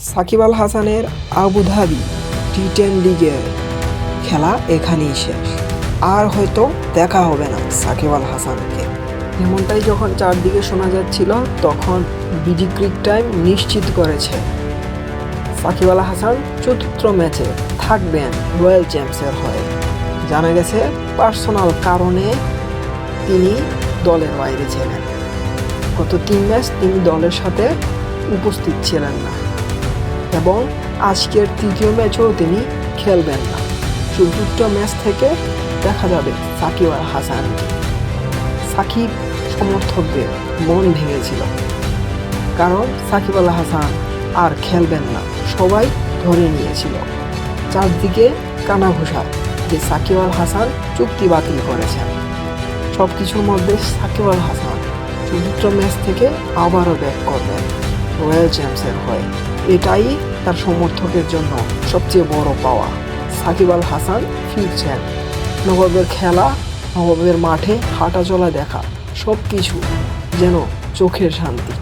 সাকিব আল হাসানের আবুধাবি টি10 লিগের খেলা এখানেই শেষ। আর হয়তো দেখা হবে না সাকিব আল হাসানকে। এমনটাই যখন চারদিকে শোনা যাচ্ছিল, তখন বিডি ক্রিক টাইম নিশ্চিত করেছে সাকিব আল হাসান চতুর্থ ম্যাচে থাকবেন রয়্যাল চ্যাম্পসের হয়ে। জানা গেছে পার্সোনাল কারণে তিনি দলের বাইরে ছিলেন। গত 3 ম্যাচ তিনি দলের সাথে উপস্থিত ছিলেন না এবং আজকের তৃতীয় ম্যাচেও তিনি খেলবেন না। চতুর্থ ম্যাচ থেকে দেখা যাবে সাকিব আল হাসানকে। সাকিব সমর্থকদের মন ভেঙেছিল, কারণ সাকিব আল হাসান আর খেলবেন না সবাই ধরে নিয়েছিল। চারদিকে কানাঘুষা যে সাকিব আল হাসান চুক্তি বাতিল করেছেন। সব কিছুর মধ্যে সাকিব আল হাসান চতুর্থ ম্যাচ থেকে আবারও ব্যাক করবেন রয়্যাল চ্যাম্পসের হয়ে। এটাই তার সমর্থকের জন্য সবচেয়ে বড় পাওয়া। সাকিব আল হাসান ফিরছেন। নবাবের খেলা, নবাবের মাঠে হাঁটা চলা দেখা, সব কিছু যেন চোখের শান্তি।